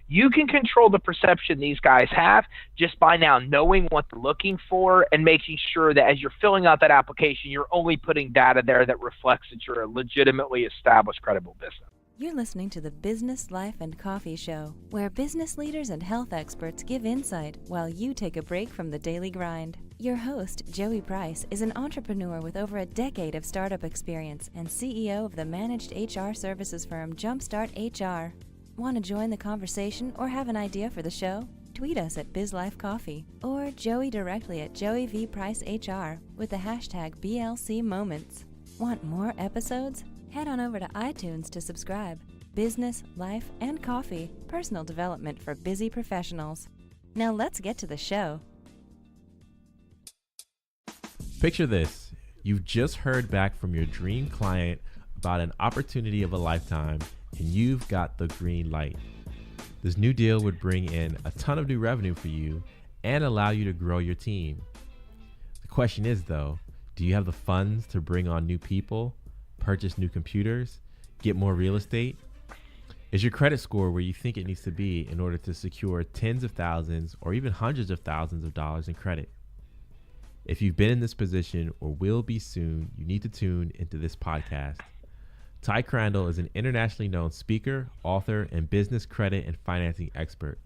You can control the perception these guys have just by now knowing what they're looking for and making sure that as you're filling out that application, you're only putting data there that reflects that you're a legitimately established, credible business. You're listening to the Business, Life, and Coffee Show, where business leaders and health experts give insight while you take a break from the daily grind. Your host, Joey Price, is an entrepreneur with over a decade of startup experience and CEO of the managed HR services firm Jumpstart HR. Want to join the conversation or have an idea for the show? Tweet us at BizLifeCoffee or Joey directly at Joey V. Price HR with the hashtag BLC Moments. Want more episodes? Head on over to iTunes to subscribe. Business, life, and coffee. Personal development for busy professionals. Now let's get to the show. Picture this. You've just heard back from your dream client about an opportunity of a lifetime, and you've got the green light. This new deal would bring in a ton of new revenue for you and allow you to grow your team. The question is, though, do you have the funds to bring on new people, purchase new computers, get more real estate? Is your credit score where you think it needs to be in order to secure tens of thousands or even hundreds of thousands of dollars in credit? If you've been in this position or will be soon, you need to tune into this podcast. Ty Crandall is an internationally known speaker, author, and business credit and financing expert.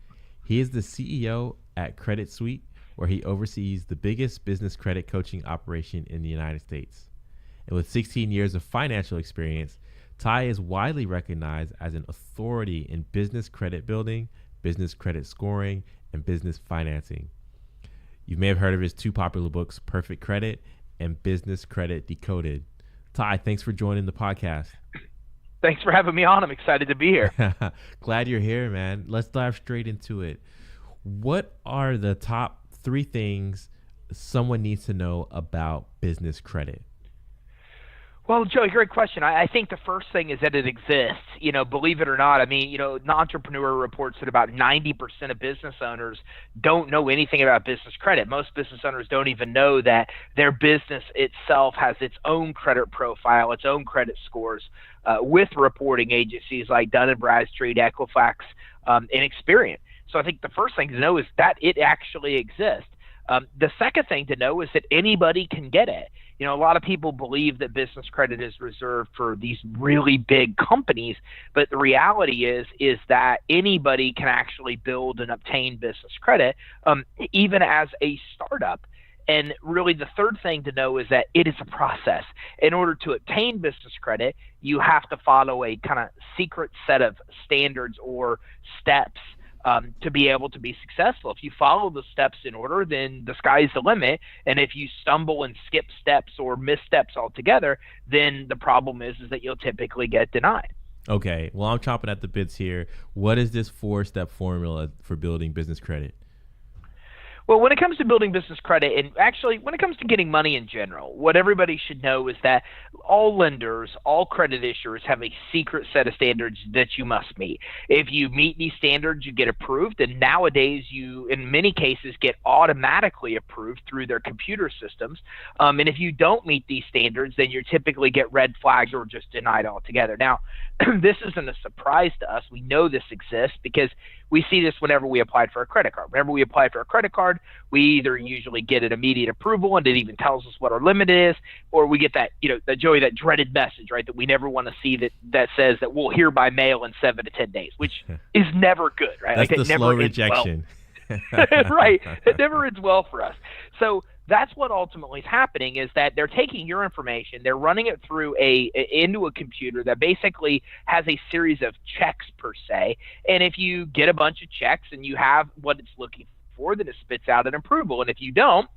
He is the CEO at Credit Suite, where he oversees the biggest business credit coaching operation in the United States. And with 16 years of financial experience, Ty is widely recognized as an authority in business credit building, business credit scoring, and business financing. You may have heard of his two popular books, Perfect Credit and Business Credit Decoded. Ty, thanks for joining the podcast. Thanks for having me on. I'm excited to be here. Glad you're here, man. Let's dive straight into it. What are the top 3 things someone needs to know about business credit? Well, Joe, great question. I think the first thing is that it exists. Believe it or not, the Entrepreneur reports that about 90% of business owners don't know anything about business credit. Most business owners don't even know that their business itself has its own credit profile, its own credit scores, with reporting agencies like Dun & Bradstreet, Equifax, and Experian. So I think the first thing to know is that it actually exists. The second thing to know is that anybody can get it. A lot of people believe that business credit is reserved for these really big companies, but the reality is that anybody can actually build and obtain business credit, even as a startup. And really the third thing to know is that it is a process. In order to obtain business credit, you have to follow a kind of secret set of standards or steps to be able to be successful. If you follow the steps in order, then the sky's the limit. And if you stumble and skip steps or miss steps altogether, then the problem is that you'll typically get denied. Okay, well, I'm chomping at the bits here. What is this 4-step formula for building business credit? Well, when it comes to building business credit, and actually when it comes to getting money in general, what everybody should know is that all lenders, all credit issuers have a secret set of standards that you must meet. If you meet these standards, you get approved, and nowadays you, in many cases, get automatically approved through their computer systems. And if you don't meet these standards, then you typically get red flagged or just denied altogether. Now, this isn't a surprise to us. We know this exists because we see this whenever we apply for a credit card. Whenever we apply for a credit card, we either usually get an immediate approval and it even tells us what our limit is, or we get that, that dreaded message, right, that we never want to see that says that we'll hear by mail in 7 to 10 days, which is never good, right? That's like, the slow rejection. Well. Right. It never ends well for us. So that's what ultimately is happening, is that they're taking your information, they're running it through into a computer that basically has a series of checks per se. And if you get a bunch of checks and you have what it's looking for, then it spits out an approval. And if you don't,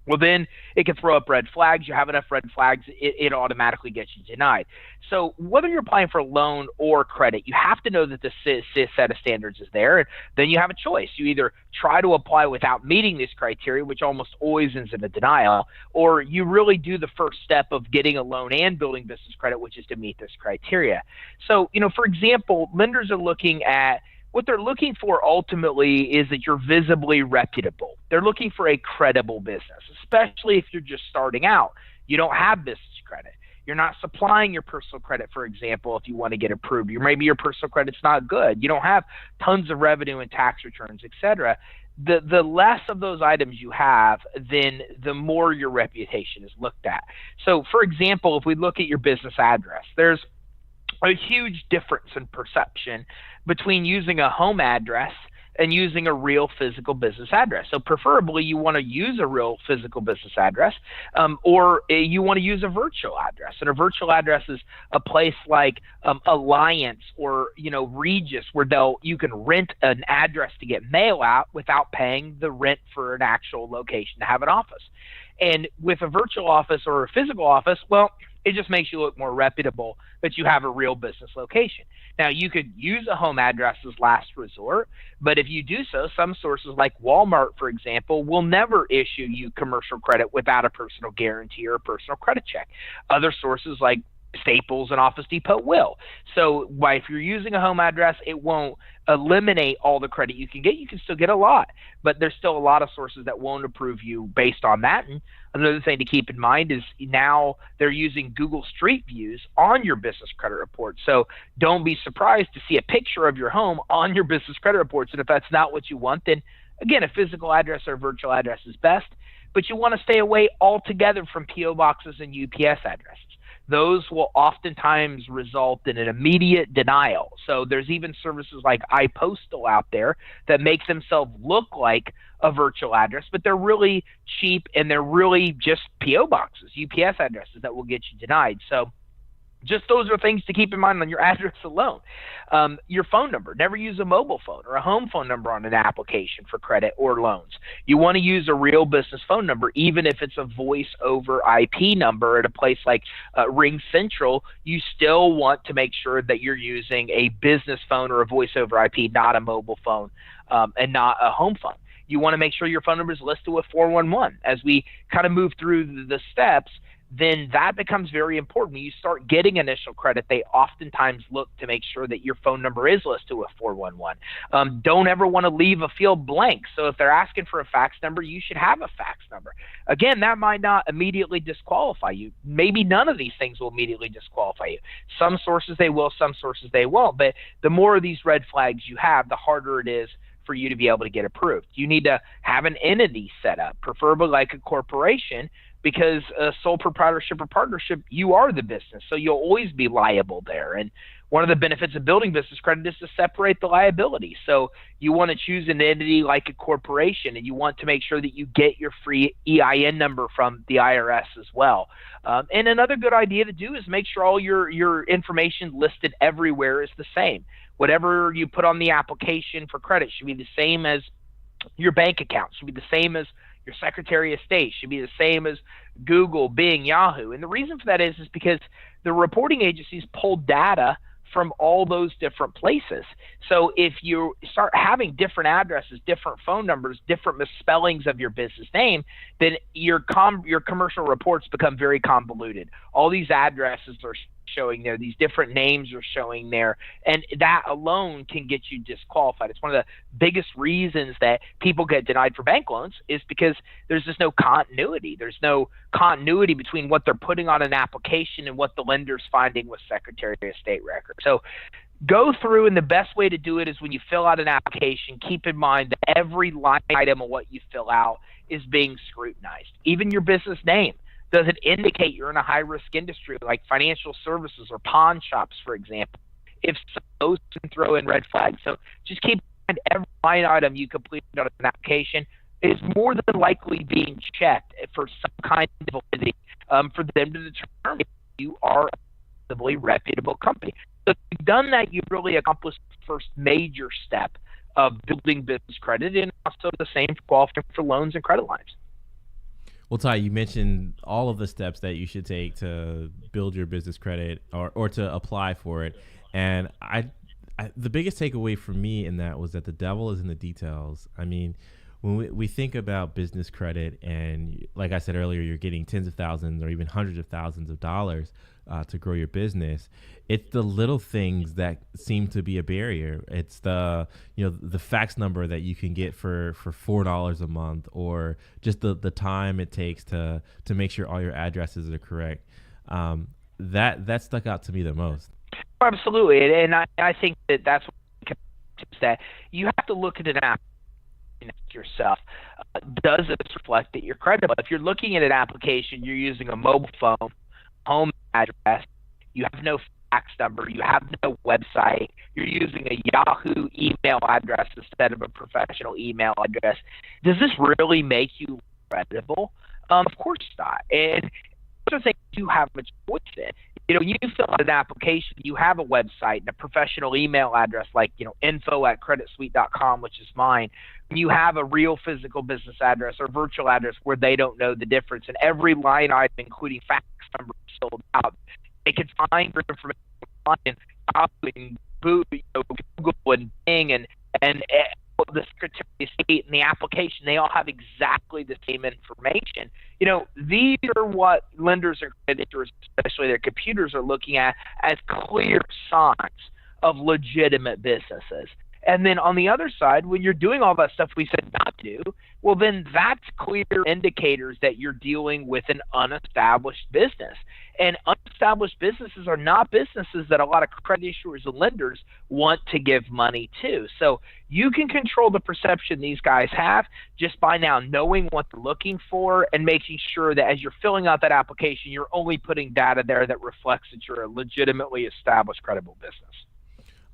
well, then it can throw up red flags. You have enough red flags, it automatically gets you denied. So whether you're applying for a loan or credit, you have to know that the set of standards is there. And then you have a choice. You either try to apply without meeting this criteria, which almost always ends in a denial, or you really do the first step of getting a loan and building business credit, which is to meet this criteria. So, for example, lenders are looking at, what they're looking for ultimately is that you're visibly reputable. They're looking for a credible business, especially if you're just starting out. You don't have business credit. You're not supplying your personal credit, for example, if you want to get approved. Maybe your personal credit's not good. You don't have tons of revenue and tax returns, etc. The less of those items you have, then the more your reputation is looked at. So, for example, if we look at your business address, there's a huge difference in perception between using a home address and using a real physical business address. So preferably you want to use a real physical business address, or you want to use a virtual address. And a virtual address is a place like Alliance or Regis, where you can rent an address to get mail out without paying the rent for an actual location to have an office. And with a virtual office or a physical office, well, it just makes you look more reputable that you have a real business location. Now, you could use a home address as last resort, but if you do so, some sources like Walmart, for example, will never issue you commercial credit without a personal guarantee or a personal credit check. Other sources like Staples and Office Depot will. So if you're using a home address, it won't eliminate all the credit you can get. You can still get a lot, but there's still a lot of sources that won't approve you based on that. And another thing to keep in mind is now they're using Google Street Views on your business credit report. So don't be surprised to see a picture of your home on your business credit reports. And if that's not what you want, then again, a physical address or a virtual address is best, but you want to stay away altogether from PO boxes and UPS addresses. Those will oftentimes result in an immediate denial. So there's even services like iPostal out there that make themselves look like a virtual address, but they're really cheap and they're really just PO boxes, UPS addresses that will get you denied. So just those are things to keep in mind on your address alone. Your phone number. Never use a mobile phone or a home phone number on an application for credit or loans. You want to use a real business phone number, even if it's a voice over IP number at a place like Ring Central. You still want to make sure that you're using a business phone or a voice over IP, not a mobile phone and not a home phone. You want to make sure your phone number is listed with 411. As we kind of move through the steps, then that becomes very important. When you start getting initial credit, they oftentimes look to make sure that your phone number is listed with 411. Don't ever want to leave a field blank. So if they're asking for a fax number, you should have a fax number. Again, that might not immediately disqualify you. Maybe none of these things will immediately disqualify you. Some sources they will, some sources they won't. But the more of these red flags you have, the harder it is for you to be able to get approved. You need to have an entity set up, preferably like a corporation, because a sole proprietorship or partnership, you are the business, so you'll always be liable there. And one of the benefits of building business credit is to separate the liability. So you want to choose an entity like a corporation, and you want to make sure that you get your free EIN number from the IRS as well. And another good idea to do is make sure all your information listed everywhere is the same. Whatever you put on the application for credit should be the same as your bank account, should be the same as your Secretary of State, should be the same as Google, Bing, Yahoo. And the reason for that is because the reporting agencies pull data from all those different places. So if you start having different addresses, different phone numbers, different misspellings of your business name, then your commercial reports become very convoluted. All these addresses are showing there, these different names are showing there, and that alone can get you disqualified. It's one of the biggest reasons that people get denied for bank loans is because there's just no continuity. There's no continuity between what they're putting on an application and what the lender's finding with Secretary of State records. So go through, and the best way to do it is when you fill out an application, keep in mind that every line item of what you fill out is being scrutinized. Even your business name. Does it indicate you're in a high-risk industry like financial services or pawn shops, for example? If so, those can throw in red flags. So just keep in mind every line item you complete on an application is more than likely being checked for some kind of validity for them to determine if you are a reputable company. So if you've done that, you've really accomplished the first major step of building business credit, and also the same for qualifying for loans and credit lines. Well, Ty, you mentioned all of the steps that you should take to build your business credit or to apply for it. And the biggest takeaway for me in that was that the devil is in the details. I mean, when we think about business credit, and like I said earlier, you're getting tens of thousands or even hundreds of thousands of dollars to grow your business. It's the little things that seem to be a barrier. It's the fax number that you can get for $4 a month, or just the time it takes to make sure all your addresses are correct. That stuck out to me the most. Absolutely, and I think that's what that you have to look at an app yourself. Does this reflect that you're credible? If you're looking at an application, you're using a mobile phone, home address, you have no fax number, you have no website, you're using a Yahoo email address instead of a professional email address. Does this really make you credible? Of course not. And other things you have much choice in. When you fill out an application, you have a website and a professional email address like, info@creditsuite.com, which is mine. You have a real physical business address or virtual address where they don't know the difference. And every line item, including fax number, is filled out. They can find your information online, Google and Bing and the Secretary of State and the application, they all have exactly the same information. These are what lenders and creditors, especially their computers, are looking at as clear signs of legitimate businesses. And then on the other side, when you're doing all that stuff we said not to do, well, then that's clear indicators that you're dealing with an unestablished business. And unestablished businesses are not businesses that a lot of credit issuers and lenders want to give money to. So you can control the perception these guys have just by now knowing what they're looking for and making sure that as you're filling out that application, you're only putting data there that reflects that you're a legitimately established, credible business.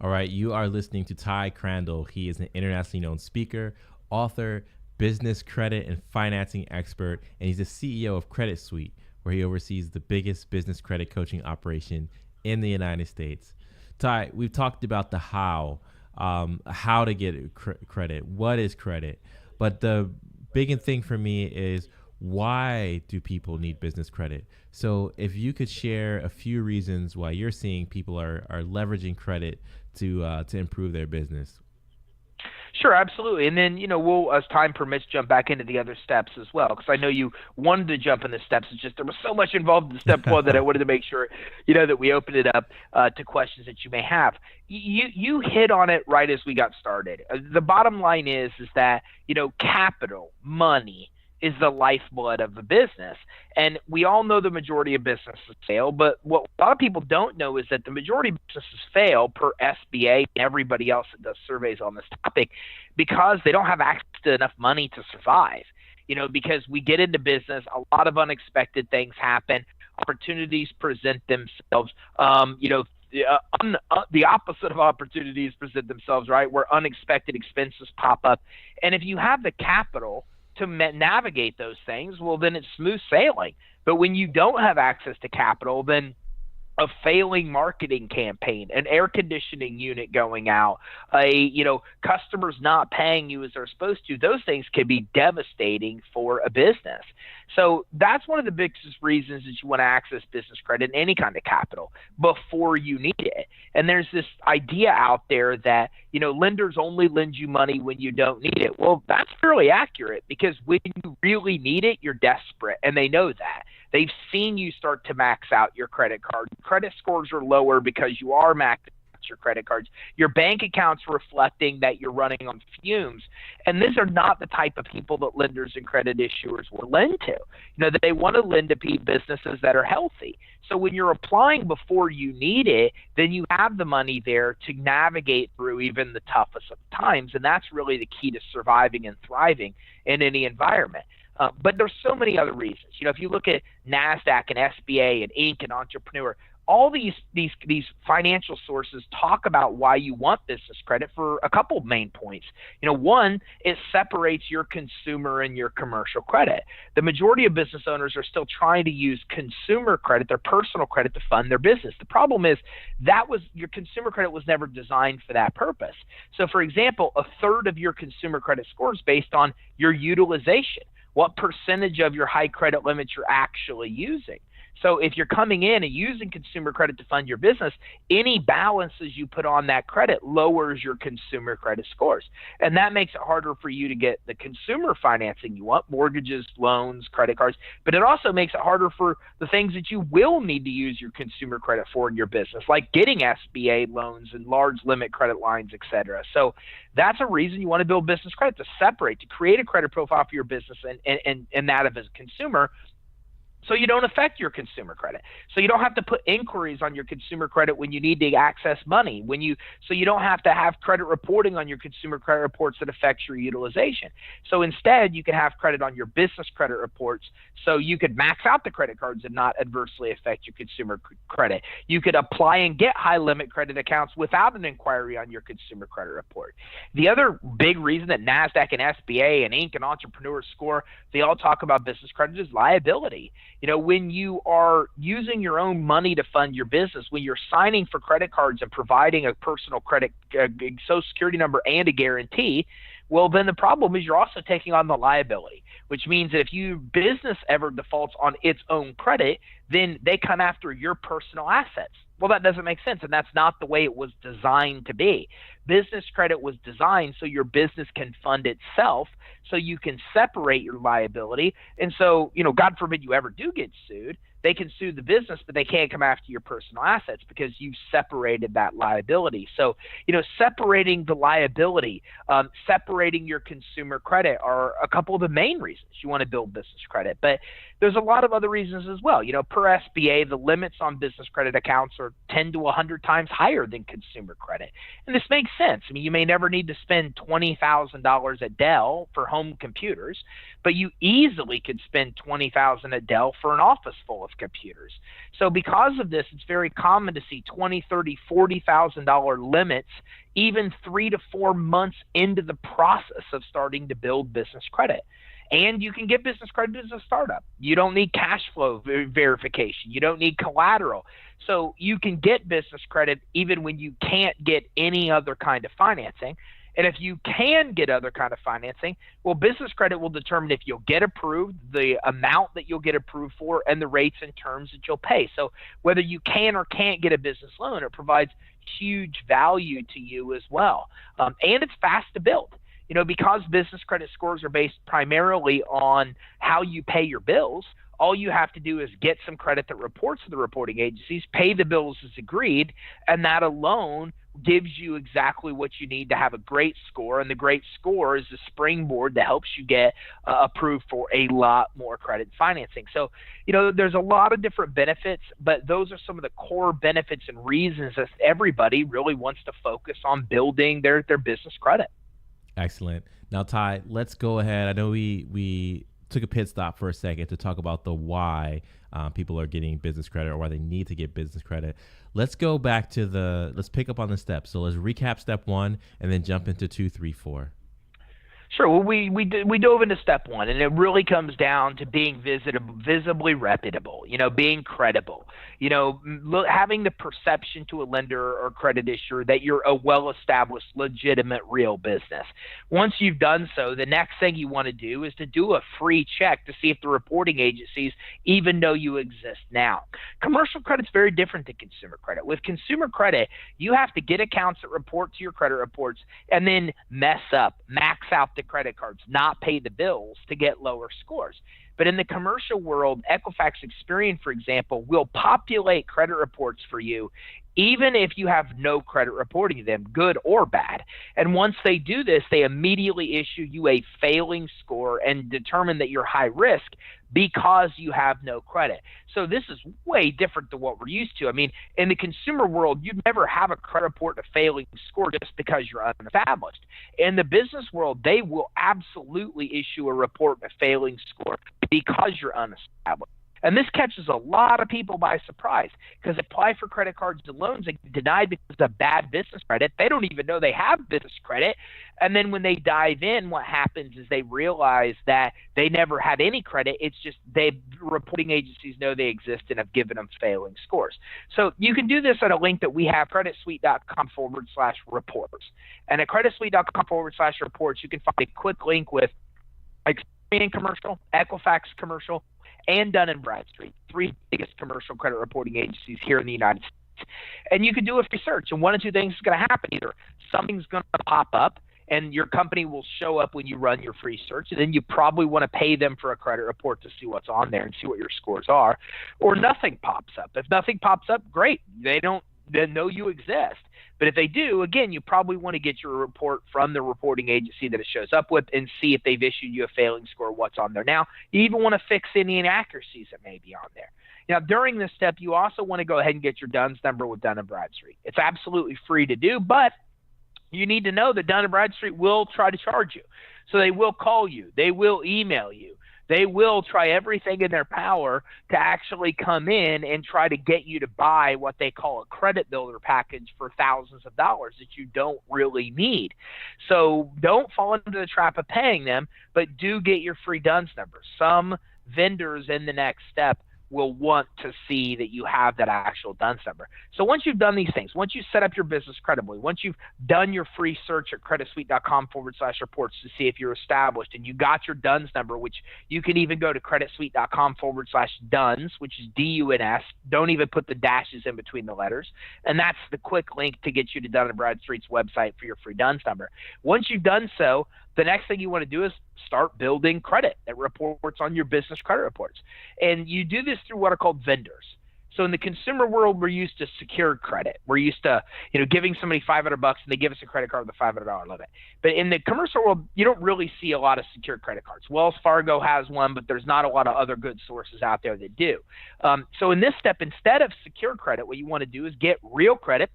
All right, you are listening to Ty Crandall. He is an internationally known speaker, author, business credit and financing expert, and he's the CEO of Credit Suite, where he oversees the biggest business credit coaching operation in the United States. Ty, we've talked about the how to get credit, what is credit, but the big thing for me is why do people need business credit? So if you could share a few reasons why you're seeing people are leveraging credit to improve their business. Sure, absolutely. And then, we'll, as time permits, jump back into the other steps as well, because I know you wanted to jump in the steps. It's just there was so much involved in step one that I wanted to make sure, that we opened it up to questions that you may have. You hit on it right as we got started. The bottom line is that, capital, money, is the lifeblood of the business. And we all know the majority of businesses fail, but what a lot of people don't know is that the majority of businesses fail per SBA and everybody else that does surveys on this topic because they don't have access to enough money to survive. Because we get into business, a lot of unexpected things happen, opportunities present themselves, the opposite of opportunities present themselves, right, where unexpected expenses pop up. And if you have the capital to navigate those things, well, then it's smooth sailing. But when you don't have access to capital, then a failing marketing campaign, an air conditioning unit going out, customers not paying you as they're supposed to, those things can be devastating for a business. So that's one of the biggest reasons that you want to access business credit and any kind of capital before you need it. And there's this idea out there that, lenders only lend you money when you don't need it. Well, that's fairly accurate because when you really need it, you're desperate, and they know that. They've seen you start to max out your credit card. Credit scores are lower because you are maxing out your credit cards. Your bank account's reflecting that you're running on fumes. And these are not the type of people that lenders and credit issuers will lend to. They want to lend to businesses that are healthy. So when you're applying before you need it, then you have the money there to navigate through even the toughest of times. And that's really the key to surviving and thriving in any environment. But there's so many other reasons. If you look at NASDAQ and SBA and Inc. and Entrepreneur, all these financial sources talk about why you want business credit for a couple of main points. One, it separates your consumer and your commercial credit. The majority of business owners are still trying to use consumer credit, their personal credit, to fund their business. The problem is your consumer credit was never designed for that purpose. So, for example, a third of your consumer credit score is based on your utilization. What percentage of your high credit limits you're actually using. So if you're coming in and using consumer credit to fund your business, any balances you put on that credit lowers your consumer credit scores. And that makes it harder for you to get the consumer financing you want, mortgages, loans, credit cards. But it also makes it harder for the things that you will need to use your consumer credit for in your business, like getting SBA loans and large limit credit lines, et cetera. So that's a reason you want to build business credit, to separate, to create a credit profile for your business and that of a consumer. So you don't affect your consumer credit. So you don't have to put inquiries on your consumer credit when you need to access money. So you don't have to have credit reporting on your consumer credit reports that affects your utilization. So instead, you can have credit on your business credit reports. So you could max out the credit cards and not adversely affect your consumer credit. You could apply and get high limit credit accounts without an inquiry on your consumer credit report. The other big reason that NASDAQ and SBA and Inc. and Entrepreneur Score, they all talk about business credit is liability. When you are using your own money to fund your business, when you're signing for credit cards and providing a personal credit, social security number and a guarantee, well, then the problem is you're also taking on the liability, which means that if your business ever defaults on its own credit, then they come after your personal assets. Well, that doesn't make sense, and that's not the way it was designed to be. Business credit was designed so your business can fund itself, so you can separate your liability. And so, God forbid you ever do get sued, they can sue the business, but they can't come after your personal assets because you've separated that liability. So, separating the liability, separating your consumer credit are a couple of the main reasons you want to build business credit. But there's a lot of other reasons as well. Per SBA, the limits on business credit accounts are 10 to 100 times higher than consumer credit. And this makes sense. You may never need to spend $20,000 at Dell for home computers, but you easily could spend $20,000 at Dell for an office full of computers. So because of this, it's very common to see $20,000, $30,000, $40,000 limits even 3 to 4 months into the process of starting to build business credit. And you can get business credit as a startup. You don't need cash flow verification. You don't need collateral. So you can get business credit even when you can't get any other kind of financing. And if you can get other kind of financing, well, business credit will determine if you'll get approved, the amount that you'll get approved for, and the rates and terms that you'll pay. So whether you can or can't get a business loan, it provides huge value to you as well. And it's fast to build. Because business credit scores are based primarily on how you pay your bills, all you have to do is get some credit that reports to the reporting agencies, pay the bills as agreed, and that alone gives you exactly what you need to have a great score. And the great score is the springboard that helps you get approved for a lot more credit financing. So, there's a lot of different benefits, but those are some of the core benefits and reasons that everybody really wants to focus on building their business credit. Excellent. Now, Ty, let's go ahead. I know we took a pit stop for a second to talk about the why people are getting business credit or why they need to get business credit. Let's go back to let's pick up on the steps. So let's recap step 1 and then jump into 2, 3, 4. Sure. Well, we dove into step 1, and it really comes down to being visibly reputable, being credible, having the perception to a lender or credit issuer that you're a well-established, legitimate, real business. Once you've done so, the next thing you want to do is to do a free check to see if the reporting agencies even know you exist now. Commercial credit's very different than consumer credit. With consumer credit, you have to get accounts that report to your credit reports and then max out the credit cards, not pay the bills to get lower scores. But in the commercial world, Equifax Experian, for example, will populate credit reports for you even if you have no credit reporting to them, good or bad. And once they do this, they immediately issue you a failing score and determine that you're high risk because you have no credit. So this is way different than what we're used to. In the consumer world, you'd never have a credit report and a failing score just because you're unestablished. In the business world, they will absolutely issue a report and a failing score because you're unestablished. And this catches a lot of people by surprise because they apply for credit cards and loans and get denied because of bad business credit. They don't even know they have business credit. And then when they dive in, what happens is they realize that they never had any credit. It's just reporting agencies know they exist and have given them failing scores. So you can do this at a link that we have, creditsuite.com/reports. And at creditsuite.com/reports, you can find a quick link with Experian commercial, Equifax commercial, and Dun & Bradstreet, 3 biggest commercial credit reporting agencies here in the United States. And you can do a free search, and one of 2 things is going to happen. Either something's going to pop up, and your company will show up when you run your free search, and then you probably want to pay them for a credit report to see what's on there and see what your scores are, or nothing pops up. If nothing pops up, great. They know you exist. But if they do, again, you probably want to get your report from the reporting agency that it shows up with and see if they've issued you a failing score, what's on there now. You even want to fix any inaccuracies that may be on there. Now, during this step, you also want to go ahead and get your DUNS number with Dun & Bradstreet. It's absolutely free to do, but you need to know that Dun & Bradstreet will try to charge you. So they will call you. They will email you. They will try everything in their power to actually come in and try to get you to buy what they call a credit builder package for thousands of dollars that you don't really need. So don't fall into the trap of paying them, but do get your free DUNS number. Some vendors in the next step will want to see that you have that actual DUNS number. So once you've done these things, once you set up your business credibly, once you've done your free search at creditsuite.com/reports to see if you're established, and you got your DUNS number, which you can even go to creditsuite.com/DUNS, which is DUNS. Don't even put the dashes in between the letters. And that's the quick link to get you to Dun & Bradstreet's website for your free DUNS number. Once you've done so, the next thing you want to do is start building credit that reports on your business credit reports. And you do this through what are called vendors. So in the consumer world, we're used to secured credit. We're used to, giving somebody $500 and they give us a credit card with a $500 limit. But in the commercial world, you don't really see a lot of secured credit cards. Wells Fargo has one, but there's not a lot of other good sources out there that do. So in this step, instead of secured credit, what you want to do is get real credit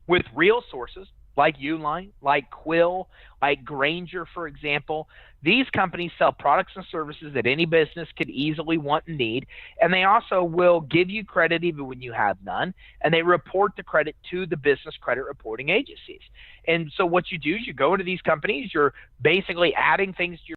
with real sources, like Uline, like Quill, like Granger, for example. These companies sell products and services that any business could easily want and need, and they also will give you credit even when you have none, and they report the credit to the business credit reporting agencies. And so what you do is you go into these companies, you're basically adding things to your